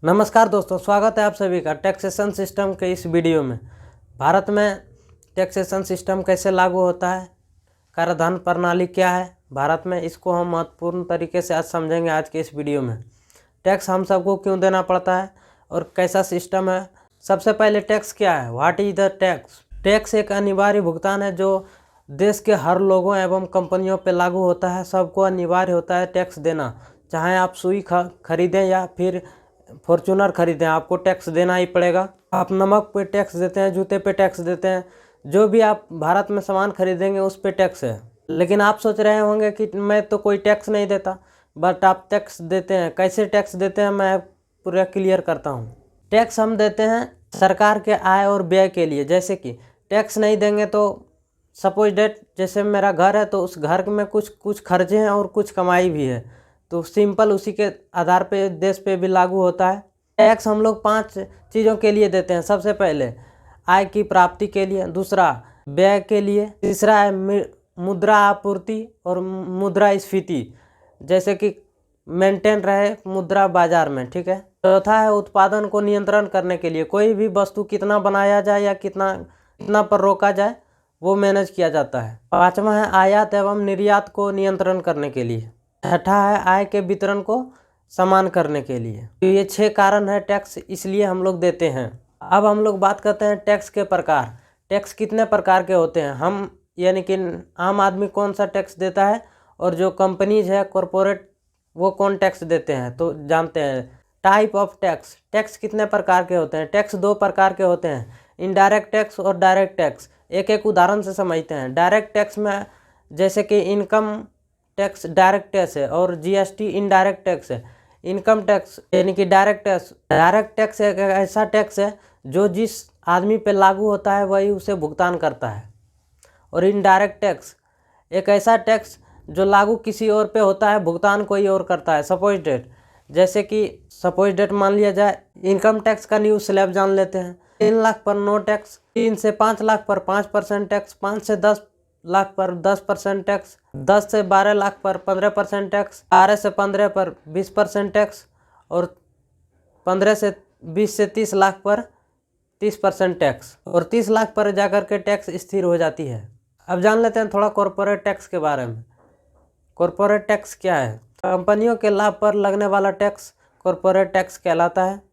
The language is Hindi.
नमस्कार दोस्तों, स्वागत है आप सभी का टैक्सेशन सिस्टम के इस वीडियो में। भारत में टैक्सेशन सिस्टम कैसे लागू होता है, कराधान प्रणाली क्या है भारत में, इसको हम महत्वपूर्ण तरीके से आज समझेंगे आज के इस वीडियो में। टैक्स हम सबको क्यों देना पड़ता है और कैसा सिस्टम है। सबसे पहले टैक्स क्या है, what is the tax. Tax एक अनिवार्य भुगतान है जो देश के हर लोगों एवं कंपनियों पर लागू होता है। सबको अनिवार्य होता है टैक्स देना, चाहे आप सुई खरीदें या फिर फॉर्च्यूनर खरीदें, आपको टैक्स देना ही पड़ेगा। आप नमक पे टैक्स देते हैं, जूते पे टैक्स देते हैं, जो भी आप भारत में सामान खरीदेंगे उस पे टैक्स है। लेकिन आप सोच रहे होंगे कि मैं तो कोई टैक्स नहीं देता, बट आप टैक्स देते हैं। कैसे टैक्स देते हैं मैं पूरा क्लियर करता हूँ। टैक्स हम देते हैं सरकार के आय और व्यय के लिए। जैसे कि टैक्स नहीं देंगे तो सपोज डेट, जैसे मेरा घर है तो उस घर में कुछ खर्चे हैं और कुछ कमाई भी है, तो सिंपल उसी के आधार पे देश पे भी लागू होता है। टैक्स हम लोग 5 चीज़ों के लिए देते हैं। सबसे पहले आय की प्राप्ति के लिए, दूसरा व्यय के लिए, तीसरा है मुद्रा आपूर्ति और मुद्रास्फीति, जैसे कि मेंटेन रहे मुद्रा बाजार में, ठीक है। चौथा है उत्पादन को नियंत्रण करने के लिए, कोई भी वस्तु कितना बनाया जाए या कितना पर रोका जाए वो मैनेज किया जाता है। पाँचवा है आयात एवं निर्यात को नियंत्रण करने के लिए। छठा है आय के वितरण को समान करने के लिए। तो ये 6 कारण है टैक्स इसलिए हम लोग देते हैं। अब हम लोग बात करते हैं टैक्स के प्रकार। टैक्स कितने प्रकार के होते हैं, हम यानी कि आम आदमी कौन सा टैक्स देता है और जो कंपनीज है कॉरपोरेट वो कौन टैक्स देते हैं, तो जानते हैं। टाइप ऑफ टैक्स, टैक्स कितने प्रकार के होते हैं। टैक्स 2 प्रकार के होते हैं, इनडायरेक्ट टैक्स और डायरेक्ट टैक्स। एक एक उदाहरण से समझते हैं। डायरेक्ट टैक्स में जैसे कि इनकम टैक्स डायरेक्ट टैक्स है और जीएसटी इनडायरेक्ट टैक्स है। इनकम टैक्स यानी कि डायरेक्ट टैक्स एक ऐसा टैक्स है जो जिस आदमी पे लागू होता है वही उसे भुगतान करता है। और इनडायरेक्ट टैक्स एक ऐसा टैक्स जो लागू किसी और पे होता है, भुगतान कोई और करता है। सपोज डेट, जैसे कि सपोज डेट मान लिया जाए, इनकम टैक्स का न्यू स्लैब जान लेते हैं। 3 लाख पर नो टैक्स, 3 से 5 लाख पर 5% टैक्स, 5 से 10 लाख पर 10% टैक्स, 10 से 12 लाख पर 15% टैक्स, 12 से 15 पर 20% टैक्स और 15 से 20 से 30 लाख पर 30% टैक्स, और 30 लाख पर जाकर के टैक्स स्थिर हो जाती है। अब जान लेते हैं थोड़ा कॉरपोरेट टैक्स के बारे में। कॉरपोरेट टैक्स क्या है, कंपनियों के लाभ पर लगने वाला टैक्स कॉरपोरेट टैक्स कहलाता है।